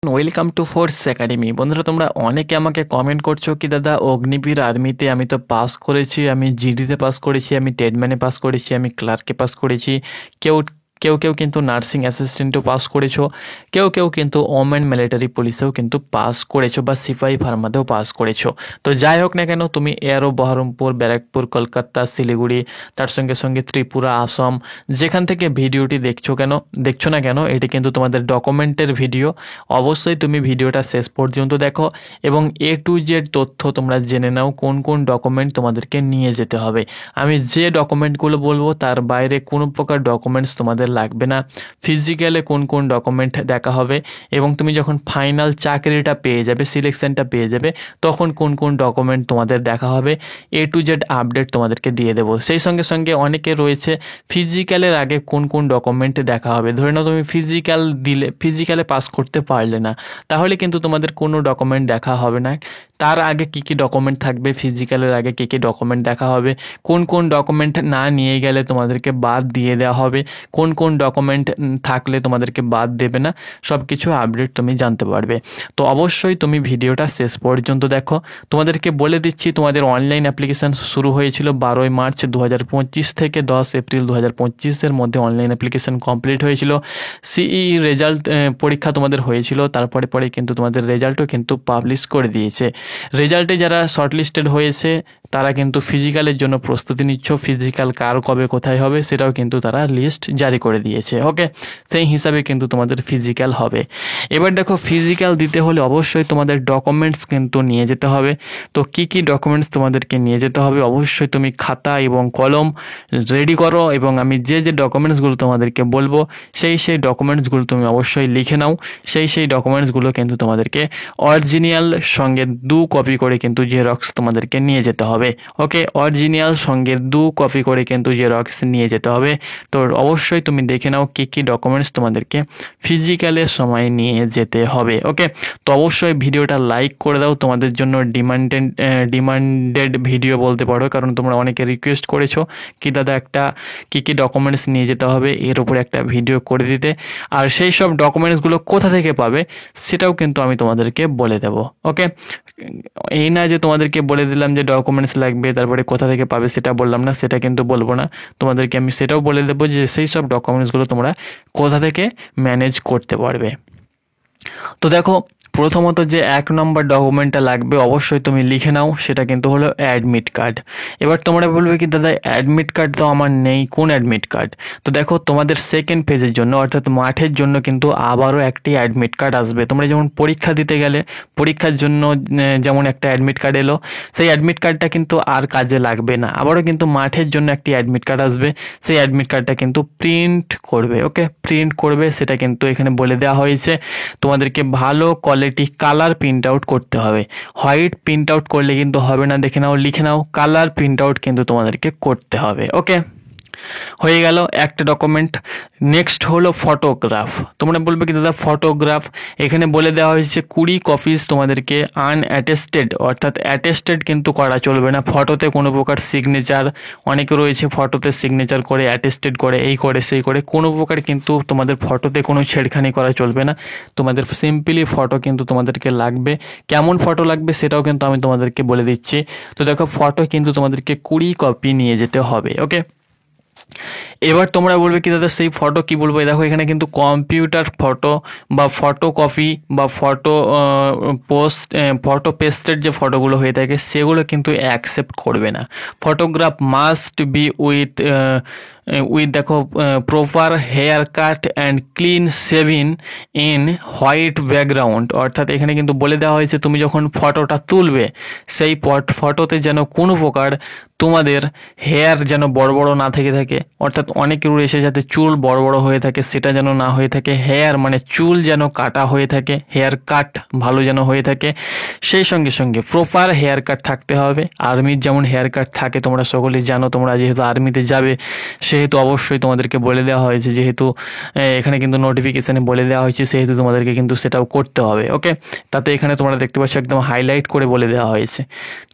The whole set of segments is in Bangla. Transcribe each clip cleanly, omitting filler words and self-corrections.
Welcome to force academy. বন্ধুরা, তোমরা অনেকে আমাকে কমেন্ট করছো কি দাদা, অগ্নিবীর আর্মিতে আমি তো পাস করেছি, আমি জিডিতে পাস করেছি, আমি ট্রেডম্যানে পাস করেছি, আমি ক্লার্কে পাস করেছি, কেউ কেউ কেউ কিন্তু নার্সিং অ্যাসিস্ট্যান্টও পাস করেছো, কেউ কেউ কিন্তু ওমেন মিলিটারি পুলিশেও কিন্তু পাস করেছো বা সিপাহি ফার্মাতেও পাস করেছো। তো যাই হোক না কেন, তুমি এয়ারো, বহরমপুর, ব্যারাকপুর, কলকাতা, শিলিগুড়ি, তার সঙ্গে সঙ্গে ত্রিপুরা, আসাম, যেখান থেকে ভিডিওটি দেখছো না কেন, এটি কিন্তু তোমাদের ডকুমেন্টের ভিডিও। অবশ্যই তুমি ভিডিওটা শেষ পর্যন্ত দেখো এবং এ টু জেড তথ্য তোমরা জেনে নাও কোন কোন ডকুমেন্ট তোমাদেরকে নিয়ে যেতে হবে। আমি যে ডকুমেন্টগুলো বলবো তার বাইরে কোনো প্রকার ডকুমেন্টস তোমাদের লাগবে না। ফিজিক্যালে কোন কোন ডকুমেন্ট দেখা হবে এবং তুমি যখন ফাইনাল চাকরিটা পেয়ে যাবে, সিলেকশনটা পেয়ে যাবে, তখন কোন কোন ডকুমেন্ট তোমাদের দেখা হবে, এ টু জেড আপডেট তোমাদেরকে দিয়ে দেবো। সেই সঙ্গে সঙ্গে অনেকে রয়েছে ফিজিক্যালের আগে কোন কোন ডকুমেন্ট দেখা হবে। ধরে নাও তুমি ফিজিক্যালে পাস করতে পারলে না, তাহলে কিন্তু তোমাদের কোনো ডকুমেন্ট দেখা হবে না। তার আগে কি কি ডকুমেন্ট থাকবে, ফিজিক্যালের আগে কি কি ডকুমেন্ট দেখা হবে, কোন কোন ডকুমেন্ট না নিয়ে গেলে তোমাদেরকে বাদ দিয়ে দেওয়া হবে, কোন কোন ডকুমেন্ট থাকলে তোমাদেরকে বাদ দেবে না, সব কিছু আপডেট তুমি জানতে পারবে। তো অবশ্যই তুমি ভিডিওটা শেষ পর্যন্ত দেখো। তোমাদেরকে বলে দিচ্ছি, তোমাদের অনলাইন অ্যাপ্লিকেশান শুরু হয়েছিল 12 মার্চ 2025 থেকে 10 এপ্রিল 2025-এর মধ্যে অনলাইন অ্যাপ্লিকেশান কমপ্লিট হয়েছিল। সিই রেজাল্ট পরীক্ষা তোমাদের হয়েছিল, তারপরে কিন্তু তোমাদের রেজাল্টও কিন্তু পাবলিশ করে দিয়েছে। রেজাল্টে যারা শর্টলিস্টেড হয়েছে তারা কিন্তু ফিজিক্যালের জন্য প্রস্তুতি নিচ্ছ। ফিজিক্যাল কার কবে কোথায় হবে সেটাও কিন্তু তারা লিস্ট জারি করে দিয়েছে। ওকে, সেই হিসাবে কিন্তু তোমাদের ফিজিক্যাল হবে। এবার দেখো, ফিজিক্যাল দিতে হলে অবশ্যই তোমাদের ডকুমেন্টস কিন্তু নিয়ে যেতে হবে। তো কি কি ডকুমেন্টস তোমাদেরকে নিয়ে যেতে হবে, অবশ্যই তুমি খাতা এবং কলম রেডি করো এবং আমি যে যে ডকুমেন্টসগুলো তোমাদেরকে বলবো সেই ডকুমেন্টসগুলো তুমি অবশ্যই লিখে নাও। সেই ডকুমেন্টসগুলো কিন্তু তোমাদেরকে অরিজিনাল সঙ্গে 2 কপি করে কিন্তু জেরক্স তোমাদেরকে নিয়ে যেতে হবে। ওকে, অরিজিনাল সঙ্গে 2 কপি করে কিন্তু জেরক্স নিয়ে যেতে হবে। তো অবশ্যই তুমি দেখে নাও কি কি ডকুমেন্টস তোমাদেরকে ফিজিক্যালের সময় নিয়ে যেতে হবে। ওকে, তো অবশ্যই ভিডিওটা লাইক করে দাও। তোমাদের জন্য ডিমান্ডেড ভিডিও বলতে পারো, কারণ তোমরা অনেকে রিকোয়েস্ট করেছো কি দাদা একটা কি কি ডকুমেন্টস নিয়ে যেতে হবে এর উপরে একটা ভিডিও করে দিতে। আর সেই সব ডকুমেন্টসগুলো কোথা থেকে পাবে সেটাও কিন্তু আমি তোমাদেরকে বলে দেব। ওকে, এই না যে তোমাদেরকে বলে দিলাম যে ডকুমেন্টস লাগবে তারপরে কোথা থেকে পাবে সেটা বললাম না, সেটা কিন্তু বলবো না। তোমাদেরকে আমি সেটাও বলে দেবো যে সেই সব ডকুমেন্টসগুলো তোমরা কোথা থেকে ম্যানেজ করতে পারবে। তো দেখো, প্রথমত যে 1 নম্বর ডকুমেন্টটা লাগবে অবশ্যই তুমি লিখে নাও, সেটা কিন্তু হলো অ্যাডমিট কার্ড। এবার তোমরা বলবে কি দাদা অ্যাডমিট কার্ড তো আমার নেই, কোন অ্যাডমিট কার্ড? তো দেখো, তোমাদের সেকেন্ড ফেজের জন্য অর্থাৎ মাঠের জন্য কিন্তু আবারও একটি অ্যাডমিট কার্ড আসবে। তোমরা যেমন পরীক্ষা দিতে গেলে পরীক্ষার জন্য যেমন একটা অ্যাডমিট কার্ড এলো, সেই অ্যাডমিট কার্ডটা কিন্তু আর কাজে লাগবে না। আবারও কিন্তু মাঠের জন্য একটি অ্যাডমিট কার্ড আসবে, সেই অ্যাডমিট কার্ডটা কিন্তু প্রিন্ট করবে। ওকে, প্রিন্ট করবে, সেটা কিন্তু এখানে বলে দেওয়া হয়েছে। তোমাদেরকে ভালো কোয়ালিটি কালার প্রিন্ট আউট করতে হবে। হোয়াইট প্রিন্ট আউট করলে কিন্তু হবে না, দেখে নাও, লিখে নাও, কালার প্রিন্ট আউট কিন্তু তোমাদেরকে করতে হবে। ওকে, হয়ে গেল একটা ডকুমেন্ট। নেক্সট হলো ফটোগ্রাফ। তোমরা বলবে কি দাদা ফটোগ্রাফ, এখানে বলে দেওয়া হয়েছে 20 কপিস তোমাদেরকে আনঅ্যাটেস্টেড, অর্থাৎ অ্যাটেস্টেড কিন্তু করা চলবে না। ফটোতে কোনো প্রকার সিগনেচার, অনেকে রয়েছে ফটোতে সিগনেচার করে অ্যাটেস্টেড করে, এই করে সেই করে, কোনো প্রকার কিন্তু তোমাদের ফটোতে কোনো ছেড়খানি করা চলবে না। তোমাদের সিম্পলি ফটো কিন্তু তোমাদেরকে লাগবে। কেমন ফটো লাগবে সেটাও কিন্তু আমি তোমাদেরকে বলে দিচ্ছি। তো দেখো, ফটো কিন্তু তোমাদেরকে 20 কপি নিয়ে যেতে হবে। ওকে, এবার তোমরা বলবে কি দাদা সেই ফটো কি বলবো, দেখো এখানে কিন্তু কম্পিউটার ফটো বা ফটো কপি বা ফটো পেস্টেড যে ফটোগুলো হয়ে থাকে সেগুলো কিন্তু অ্যাকসেপ্ট করবে না। ফটোগ্রাফ মাস্ট বি দেখো proper hair cut and clean shaving in white background, অর্থাৎ এখানে কিন্তু বলে দেওয়া হয়েছে তুমি যখন ফটোটা তুলবে সেই ফটোতে যেন কোনো প্রকার তোমাদের হেয়ার যেন বড় বড় না থাকে, অর্থাৎ অনেকের রয়েছে যাতে চুল বড় বড় হয়ে থাকে, সেটা যেন না হয়ে থাকে। হেয়ার মানে চুল যেন কাটা হয়ে থাকে, হেয়ার কাট ভালো যেন হয়ে থাকে। সেই সঙ্গে সঙ্গে প্রপার হেয়ার কাট থাকতে হবে। আর্মির যেমন হেয়ার কাট থাকে তোমরা সকলেই জানো, তোমরা যেহেতু আর্মিতে যাবে, সে সেহেতু অবশ্যই তোমাদেরকে বলে দেওয়া হয়েছে, যেহেতু এখানে কিন্তু নোটিফিকেশানে বলে দেওয়া হয়েছে, সেহেতু তোমাদেরকে কিন্তু সেটাও করতে হবে। ওকে, তাতে এখানে তোমরা দেখতে পাচ্ছ একদম হাইলাইট করে বলে দেওয়া হয়েছে।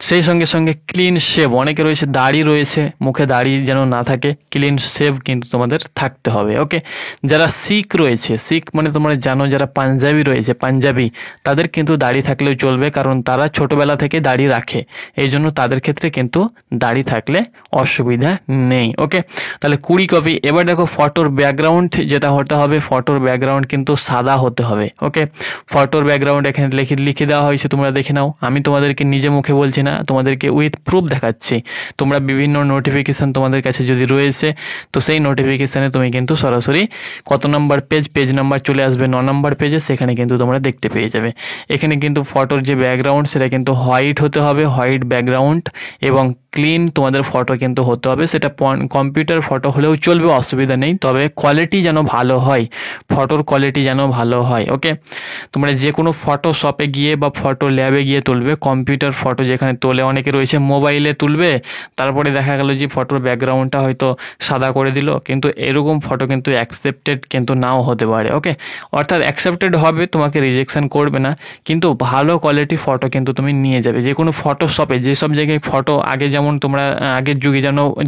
সেই সঙ্গে সঙ্গে ক্লিন শেভ, অনেকে রয়েছে দাড়ি রয়েছে, মুখে দাড়ি যেন না থাকে, ক্লিন শেভ কিন্তু তোমাদের থাকতে হবে। ওকে, যারা শিখ রয়েছে, শিখ মানে তোমরা জানো যারা পাঞ্জাবি রয়েছে, পাঞ্জাবি, তাদের কিন্তু দাড়ি থাকলেও চলবে, কারণ তারা ছোটোবেলা থেকে দাড়ি রাখে, এই জন্য তাদের ক্ষেত্রে কিন্তু দাড়ি থাকলে অসুবিধা নেই। ওকে, তাহলে 20 কপি। এবার দেখো ফটোর ব্যাকগ্রাউন্ড যেটা হতে হবে, ফটোর ব্যাকগ্রাউন্ড কিন্তু সাদা হতে হবে। ওকে, ফটোর ব্যাকগ্রাউন্ড এখানে লিখে দেওয়া হয়েছে, তোমরা দেখে নাও। আমি তোমাদেরকে নিজে মুখে বলছি না, তোমাদেরকে উইথ প্রুফ দেখাচ্ছি। তোমরা বিভিন্ন নোটিফিকেশান তোমাদের কাছে যদি রয়েছে, তো সেই নোটিফিকেশানে তুমি কিন্তু সরাসরি কত নম্বর পেজ নাম্বার চলে আসবে 9 নম্বর পেজে, সেখানে কিন্তু তোমরা দেখতে পেয়ে যাবে। এখানে কিন্তু ফটোর যে ব্যাকগ্রাউন্ড সেটা কিন্তু হোয়াইট হতে হবে, হোয়াইট ব্যাকগ্রাউন্ড, এবং ক্লিন তোমাদের ফটো কিন্তু হতে হবে। সেটা কম্পিউটার ফটো হলেও চলবে, অসুবিধা নেই, তবে কোয়ালিটি যেন ভালো হয়, ফটোর কোয়ালিটি যেন ভালো হয়। ওকে, তোমরা যে কোনো ফটো শপে গিয়ে বা ফটো ল্যাবে গিয়ে তুলবে, কম্পিউটার ফটো যেখানে তোলে, অনেকে রয়েছে মোবাইলে তুলবে, তারপরে দেখা গেল যে ফটোর ব্যাকগ্রাউন্ডটা হয়তো সাদা করে দিল, কিন্তু এরকম ফটো কিন্তু অ্যাকসেপ্টেড কিন্তু নাও হতে পারে। ওকে, অর্থাৎ অ্যাকসেপ্টেড হবে, তোমাকে রিজেকশন করবে না, কিন্তু ভালো কোয়ালিটি ফটো কিন্তু তুমি নিয়ে যাবে। যে কোনো ফটো শপে, যেসব জায়গায় ফটো আগে যেমন তোমরা আগের যুগে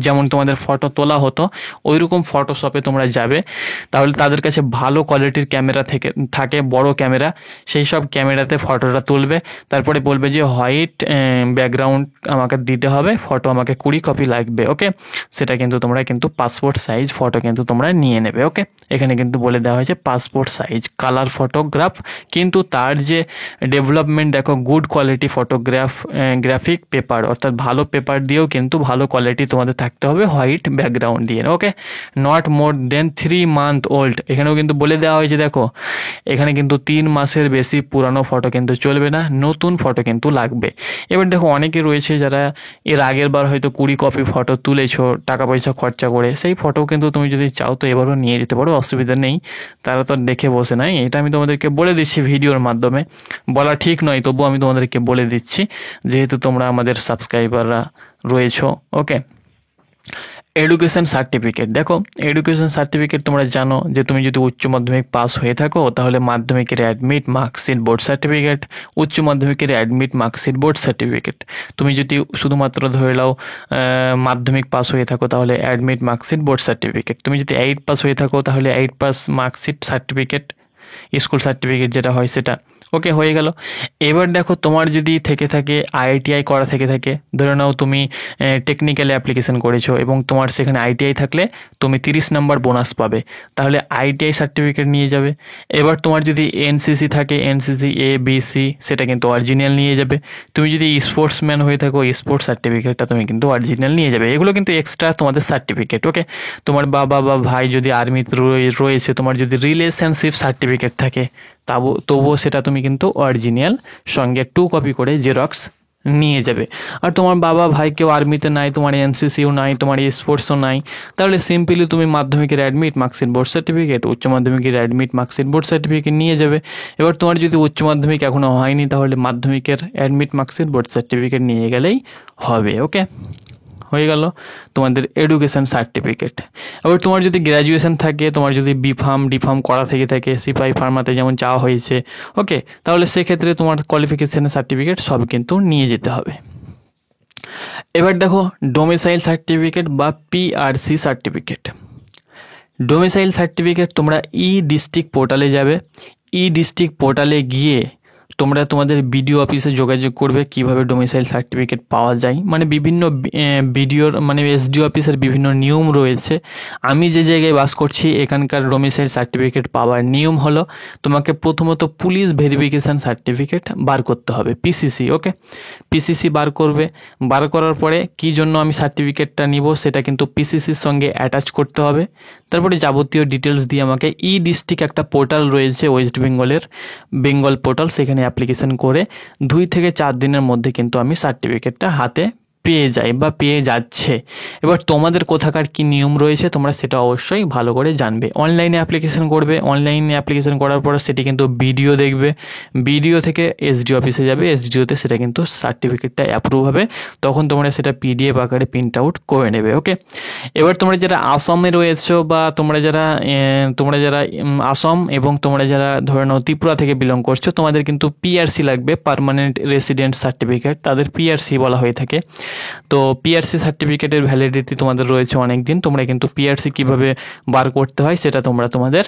যেমন তোমাদের ফটো তোলা হতো, ওইরকম ফটো শপে তোমরা যাবে, তাহলে তাদের কাছে ভালো কোয়ালিটির ক্যামেরা থাকে, বড় ক্যামেরা, সেই সব ক্যামেরাতে ফটোটা তুলবে, তারপরে বলবে যে হোয়াইট ব্যাকগ্রাউন্ড আমাকে দিতে হবে, ফটো আমাকে 20 কপি লাগবে। ওকে, সেটা কিন্তু তোমরা কিন্তু পাসপোর্ট সাইজ ফটো কিন্তু তোমরা নিয়ে নেবে। ওকে, এখানে কিন্তু বলে দেওয়া হয়েছে পাসপোর্ট সাইজ কালার ফটোগ্রাফ, কিন্তু তার যে ডেভেলপমেন্ট দেখো, গুড কোয়ালিটি গ্রাফিক পেপার, অর্থাৎ ভালো পেপার দিয়েও কিন্তু ভালো কোয়ালিটি তোমাদের থাকতে হবে, হোয়াইট ব্যাকগ্রাউন্ড দিয়ে। Okay, not more than 3 month old, এখানেও কিন্তু বলে দেওয়া হয়েছে। দেখো এখানে কিন্তু 3 মাসের বেশি পুরানো ফটো কিন্তু চলবে না, নতুন ফটো কিন্তু লাগবে। এবার দেখো অনেকে রয়েছে যারা এর আগের বার হয়তো 20 কপি ফটো তুলেছো টাকা পয়সা খরচা করে, সেই ফটো কিন্তু তুমি যদি চাও তো এবারও নিয়ে যেতে পারো, অসুবিধা নেই, তারা তো দেখে বসে নাই। এটা আমি তোমাদেরকে বলে দিচ্ছি ভিডিওর মাধ্যমে, বলা ঠিক নয়, তবুও আমি তোমাদেরকে বলে দিচ্ছি, যেহেতু তোমরা আমাদের সাবস্ক্রাইবাররা রয়েছো। ওকে, এডুকেশন সার্টিফিকেট, দেখো এডুকেশন সার্টিফিকেট তোমরা জানো যে তুমি যদি উচ্চ মাধ্যমিক পাস হয়ে থাকো, তাহলে মাধ্যমিকের অ্যাডমিট মার্কশিট বোর্ড সার্টিফিকেট, উচ্চ মাধ্যমিকের অ্যাডমিট মার্কশিট বোর্ড সার্টিফিকেট। তুমি যদি শুধুমাত্র ধরে নাও মাধ্যমিক পাস হয়ে থাকো, তাহলে অ্যাডমিট মার্কশিট বোর্ড সার্টিফিকেট। তুমি যদি 8 পাস হয়ে থাকো, তাহলে 8 pass marksheet certificate, school certificate যেটা হয় সেটা। ওকে, হয়ে গেল। এবার দেখো তোমার যদি থেকে থাকে আইটিআই করা থেকে থাকে, ধরে নাও তুমি টেকনিক্যাল অ্যাপ্লিকেশন করেছো এবং তোমার সেখানে আইটিআই থাকলে তুমি 30 নাম্বার বোনাস পাবে, তাহলে আইটিআই সার্টিফিকেট নিয়ে যাবে। এবার তোমার যদি এনসিসি থাকে, এনসিসি ABC, সেটা কিন্তু অরিজিনাল নিয়ে যাবে। তুমি যদি স্পোর্টসম্যান হয়ে থাকো, স্পোর্টস সার্টিফিকেটটা তুমি কিন্তু অরিজিনাল নিয়ে যাবে। এগুলো কিন্তু এক্সট্রা তোমাদের সার্টিফিকেট। ওকে, তোমার বাবা বা ভাই যদি আর্মিতে রয়েছে, তোমার যদি রিলেশনশিপ সার্টিফিকেট থাকে, তবুও সেটা তুমি কিন্তু অরিজিনাল সঙ্গে 2 কপি করে জেরক্স নিয়ে যাবে। আর তোমার বাবা ভাই কেউ আর্মিতে নাই, তোমার এনসিসিও নাই, তোমার স্পোর্টসও নাই, তাহলে সিম্পলি তুমি মাধ্যমিকের অ্যাডমিট মার্কশিট বোর্ড সার্টিফিকেট, উচ্চ মাধ্যমিকের অ্যাডমিট মার্কশিট বোর্ড সার্টিফিকেট নিয়ে যাবে। এবার তোমার যদি উচ্চ মাধ্যমিক এখনও হয়নি, তাহলে মাধ্যমিকের অ্যাডমিট মার্কশিট বোর্ড সার্টিফিকেট নিয়ে গেলেই হবে। ওকে, হয়ে গেল তোমাদের এডুকেশন সার্টিফিকেট। এবার তোমার যদি গ্র্যাজুয়েশন থাকে, তোমার যদি বিফার্ম ডিফার্ম করা থেকে থাকে, সিপাহি ফার্মাতে যেমন চাওয়া হয়েছে, ওকে, তাহলে সেক্ষেত্রে তোমার কোয়ালিফিকেশনের সার্টিফিকেট সব কিন্তু নিয়ে যেতে হবে। এবার দেখো ডোমিসাইল সার্টিফিকেট বা পিআরসি সার্টিফিকেট। ডোমিসাইল সার্টিফিকেট তোমরা ডিস্ট্রিক্ট পোর্টালে যাবে, ডিস্ট্রিক্ট পোর্টালে গিয়ে তোমরা তোমাদের বিডিও অফিসে যোগাযোগ করবে কিভাবে ডোমিসাইল সার্টিফিকেট পাওয়া যায়। মানে বিভিন্ন বিডিওর মানে এসডিও অফিসের বিভিন্ন নিয়ম রয়েছে। আমি যে জায়গায় বাস করছি এখানকার ডোমিসাইল সার্টিফিকেট পাওয়ার নিয়ম হলো, তোমাকে প্রথমত পুলিশ ভেরিফিকেশান সার্টিফিকেট বার করতে হবে, পিসিসি। ওকে, পিসিসি বার করবে, বার করার পরে কী জন্য আমি সার্টিফিকেটটা নিব সেটা কিন্তু পিসিসির সঙ্গে অ্যাটাচ করতে হবে। তারপরে যাবতীয় ডিটেলস দিয়ে আমাকে ডিস্ট্রিক্ট একটা পোর্টাল রয়েছে ওয়েস্ট বেঙ্গলের, বেঙ্গল পোর্টাল, সেখানে অ্যাপ্লিকেশন করে 2 থেকে 4 দিনের মধ্যে কিন্তু আমি সার্টিফিকেটটা হাতে পেয়ে যায় বা পেয়ে যাচ্ছে। এবার তোমাদের কোথাকার কি নিয়ম রয়েছে তোমরা সেটা অবশ্যই ভালো করে জানবে। অনলাইনে অ্যাপ্লিকেশন করবে, অনলাইনে অ্যাপ্লিকেশন করার পর সেটি কিন্তু ভিডিও দেখবে, ভিডিও থেকে এসডি অফিসে যাবে, এসডিওতে সেটা কিন্তু সার্টিফিকেটটা অ্যাপ্রুভ হবে, তখন তোমরা সেটা পিডিএফ আকারে প্রিন্ট আউট করে নেবে। ওকে, এবার তোমরা যারা আসামে রয়েছো বা তোমরা যারা আসাম এবং তোমরা যারা ধরে নাও ত্রিপুরা থেকে বিলং করছো, তোমাদের কিন্তু পিআরসি লাগবে, পার্মানেন্ট রেসিডেন্ট সার্টিফিকেট, তাদের পিআরসি বলা হয়ে থাকে। তো পিআরসি সার্টিফিকেটের ভ্যালিডিটি তোমাদের রয়েছে অনেক দিন। তোমরা কিন্তু পিআরসি কীভাবে বার করতে হয় সেটা তোমরা তোমাদের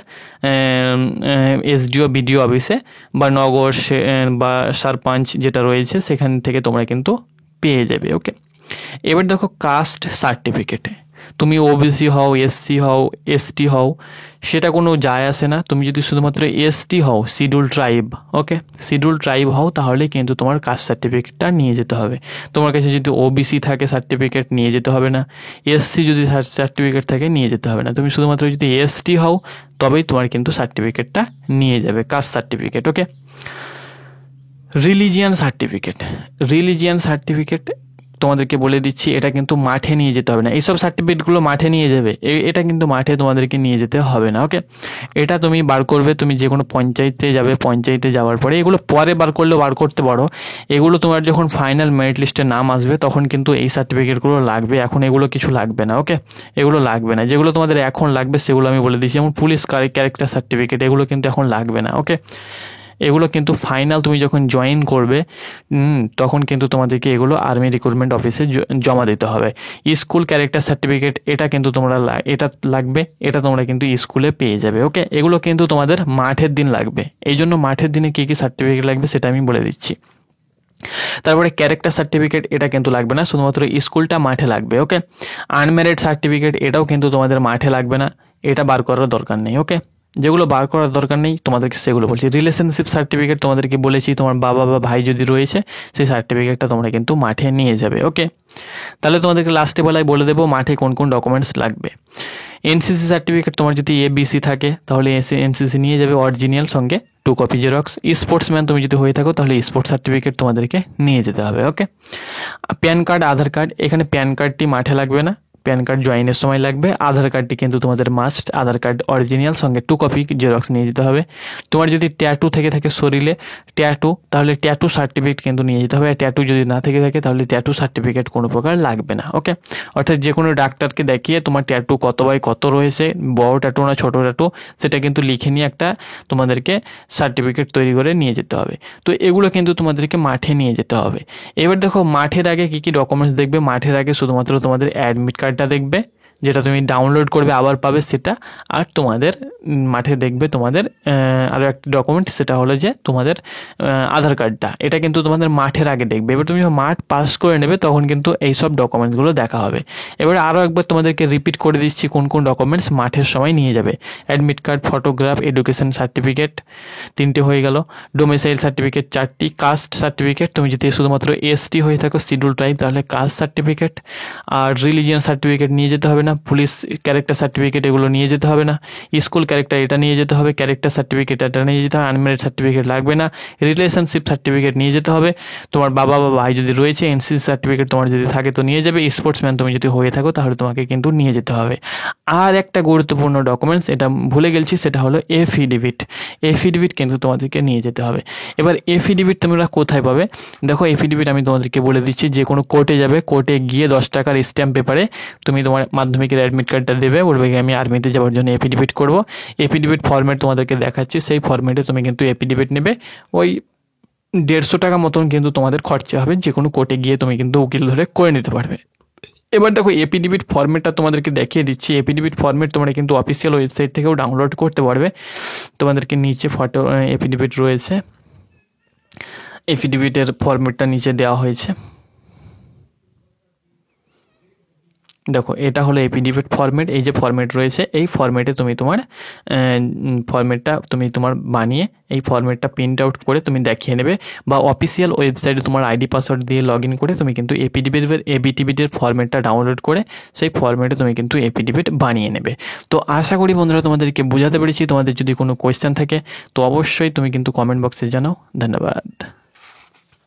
এসডিও বিডিও অফিসে বা নগর বা সারপাঞ্চ যেটা রয়েছে সেখান থেকে তোমরা কিন্তু পেয়ে যাবে। ওকে, এবার দেখো কাস্ট সার্টিফিকেটে তুমি ওবিসি হও, এসসি হও, এসটি হও, সেটা কোনো যায় আসে না। তুমি যদি শুধুমাত্র এসটি হও, শিডিউল ট্রাইব, ওকে, শিডিউল ট্রাইব হও, তাহলে কিন্তু তোমার কাস্ট সার্টিফিকেটটা নিয়ে যেতে হবে। তোমার কাছে যদি ওবিসি থাকে সার্টিফিকেট নিয়ে যেতে হবে না, এসসি যদি সার্টিফিকেট থাকে নিয়ে যেতে হবে না। তুমি শুধুমাত্র যদি এসটি হও তবেই তোমার কিন্তু সার্টিফিকেটটা নিয়ে যাবে, কাস্ট সার্টিফিকেট। ওকে, রিলিজিয়ান সার্টিফিকেট, রিলিজিয়ান সার্টিফিকেট তোমাদেরকে বলে দিচ্ছি, এটা কিন্তু মাঠে নিয়ে যেতে হবে না। এইসব সার্টিফিকেটগুলো মাঠে নিয়ে যাবে, এটা কিন্তু মাঠে তোমাদেরকে নিয়ে যেতে হবে না। ওকে, এটা তুমি বার করবে, তুমি যে কোনো পঞ্চায়েতে যাবে, পঞ্চায়েতে যাওয়ার পরে এগুলো পরে বার করলেও বার করতে পারো। এগুলো তোমার যখন ফাইনাল মেরিট লিস্টে নাম আসবে তখন কিন্তু এই সার্টিফিকেটগুলো লাগবে, এখন এগুলো কিছু লাগবে না। ওকে, এগুলো লাগবে না। যেগুলো তোমাদের এখন লাগবে সেগুলো আমি বলে দিচ্ছি, যেমন পুলিশ ক্যারেক্টার সার্টিফিকেট, এগুলো কিন্তু এখন লাগবে না। ওকে, এগুলো কিন্তু ফাইনাল তুমি যখন জয়েন করবে তখন কিন্তু তোমাদেরকে এগুলো আর্মি রিক্রুটমেন্ট অফিসে জমা দিতে হবে। স্কুল ক্যারেক্টার সার্টিফিকেট, এটা কিন্তু তোমরা এটা লাগবে, এটা তোমরা কিন্তু স্কুলে পেয়ে যাবে। ওকে, এগুলো কিন্তু তোমাদের মাঠের দিন লাগবে। এই জন্য মাঠের দিনে কী কী সার্টিফিকেট লাগবে সেটা আমি বলে দিচ্ছি। তারপরে ক্যারেক্টার সার্টিফিকেট, এটা কিন্তু লাগবে না, শুধুমাত্র স্কুলটা মাঠে লাগবে। ওকে, আনম্যারিড সার্টিফিকেট, এটাও কিন্তু তোমাদের মাঠে লাগবে না, এটা বার করার দরকার নেই। ওকে, যেগুলো বার করার দরকার নেই তোমাদেরকে সেগুলো বলছি। রিলেশনশিপ সার্টিফিকেট তোমাদেরকে বলেছি, তোমার বাবা বা ভাই যদি রয়েছে সেই সার্টিফিকেটটা তোমরা কিন্তু মাঠে নিয়ে যাবে। ওকে, তাহলে তোমাদেরকে লাস্টে বেলায় বলে দেবো মাঠে কোন কোন ডকুমেন্টস লাগবে। এনসিসি সার্টিফিকেট, তোমার যদি এবিসি থাকে তাহলে এনসিসি নিয়ে যাবে অরিজিনাল, সঙ্গে 2 কপি জেরক্স। স্পোর্টসম্যান তুমি যদি হয়ে থাকো তাহলে স্পোর্টস সার্টিফিকেট তোমাদেরকে নিয়ে যেতে হবে। ওকে, প্যান কার্ড, আধার কার্ড, এখানে প্যান কার্ডটি মাঠে লাগবে না, প্যান কার্ড জয়েনের সময় লাগবে। আধার কার্ডটি কিন্তু তোমাদের মাস্ট, আধার কার্ড অরিজিনাল সঙ্গে 2 কপি জেরক্স নিয়ে যেতে হবে। তোমার যদি ট্যাটু থেকে থাকে শরীরে ট্যাটু, তাহলে ট্যাটু সার্টিফিকেট কিন্তু নিয়ে যেতে হবে। আর ট্যাটু যদি না থেকে থাকে তাহলে ট্যাটু সার্টিফিকেট কোনো প্রকার লাগবে না। ওকে, অর্থাৎ যে কোনো ডাক্তারকে দেখিয়ে তোমার ট্যাটু কত বাই কত রয়েছে, বড় ট্যাটু না ছোটো ট্যাটু, সেটা কিন্তু লিখে নিয়ে একটা তোমাদেরকে সার্টিফিকেট তৈরি করে নিয়ে যেতে হবে। তো এগুলো কিন্তু তোমাদেরকে মাঠে নিয়ে যেতে হবে। এবার দেখো মাঠের আগে কী কী ডকুমেন্টস দেখবে। মাঠের আগে শুধুমাত্র তোমাদের অ্যাডমিট কার্ডটা দেখবে, যেটা তুমি ডাউনলোড করবে আবার পাবে সেটা। আর তোমাদের মাঠে দেখবে তোমাদের আরও একটা ডকুমেন্ট, সেটা হলো যে তোমাদের আধার কার্ডটা, এটা কিন্তু তোমাদের মাঠের আগে দেখবে। এবার তুমি মাঠ পাস করে নেবে তখন কিন্তু এই সব ডকুমেন্টসগুলো দেখা হবে। এবার আরও একবার তোমাদেরকে রিপিট করে দিচ্ছি কোন কোন ডকুমেন্টস মাঠের সময় নিয়ে যাবে। Admit card, photograph, education certificate 3টে হয়ে গেল, ডোমিসাইল সার্টিফিকেট 4টি, কাস্ট সার্টিফিকেট, তুমি যদি শুধুমাত্র এসটি হয়ে থাকো শিডিউল ট্রাইব তাহলে কাস্ট সার্টিফিকেট, আর রিলিজিয়ান সার্টিফিকেট নিয়ে যেতে হবে না, পুলিশ ক্যারেক্টার সার্টিফিকেট এগুলো নিয়ে যেতে হবে না, স্কুল ক্যারেক্টার এটা নিয়ে যেতে হবে, ক্যারেক্টার সার্টিফিকেট এটা নিয়ে যেতে হবে, আনম্যারিড সার্টিফিকেট লাগবে না, রিলেশনশিপ সার্টিফিকেট নিয়ে যেতে হবে। তোমার বাবা বা ভাই যদি রয়েছে এনসিসি সার্টিফিকেট তোমার যদি থাকে তো নিয়ে যাবে। স্পোর্টসম্যান তুমি যদি হয়ে থাকো তাহলে তোমাকে কিন্তু নিয়ে যেতে হবে। আর একটা গুরুত্বপূর্ণ ডকুমেন্টস, এটা ভুলে গেছি, সেটা হলো এফিডেভিট। এফিডেভিট কিন্তু তোমাদেরকে নিয়ে যেতে হবে। এবার এফিডেভিট তোমরা কোথায় পাবে? দেখো এফিডেভিট আমি তোমাদেরকে বলে দিচ্ছি, যে কোনো কোর্টে যাবে, কোর্টে গিয়ে 10 টাকার স্ট্যাম্প পেপারে তুমি তোমার মাধ্যমিকের অ্যাডমিট কার্ডটা দেবে, বলবে আমি আর্মিতে যাওয়ার জন্য এফিডেভিট করব। এফিডেভিট ফরম্যাট তোমাদেরকে দেখাচ্ছি, সেই ফরম্যাটে তুমি কিন্তু এফিডেভিট নেবে। ওই 150 টাকা মতন কিন্তু তোমাদের খরচা হবে, যে কোনো কোর্টে গিয়ে তুমি কিন্তু উকিল ধরে করে নিতে পারবে। এবার দেখো এফিডেভিট ফরম্যাটটা তোমাদেরকে দেখিয়ে দিচ্ছি। এফিডেভিট ফরম্যাট তোমরা কিন্তু অফিসিয়াল ওয়েবসাইট থেকেও ডাউনলোড করতে পারবে। তোমাদেরকে নিচে ফটো এফিডেভিট রয়েছে, এফিডেভিটের ফরম্যাটটা নিচে দেওয়া হয়েছে। দেখো এটা হলো এফিডেভিট ফরম্যাট, এই যে ফরম্যাট রয়েছে এই ফরম্যাটে তুমি তোমার ফরম্যাটটা তুমি তোমার বানিয়ে এই ফরম্যাটটা প্রিন্ট আউট করে তুমি দেখিয়ে নেবে, বা অফিসিয়াল ওয়েবসাইটে তোমার আইডি পাসওয়ার্ড দিয়ে লগ ইন করে তুমি কিন্তু এফিডেভিটের ফরম্যাটটা ডাউনলোড করে সেই ফরম্যাটে তুমি কিন্তু এফিডেভিট বানিয়ে নেবে। তো আশা করি বন্ধুরা তোমাদেরকে বোঝাতে পেরেছি। তোমাদের যদি কোনো কোয়েশ্চেন থাকে তো অবশ্যই তুমি কিন্তু কমেন্ট বক্সে জানাও। ধন্যবাদ।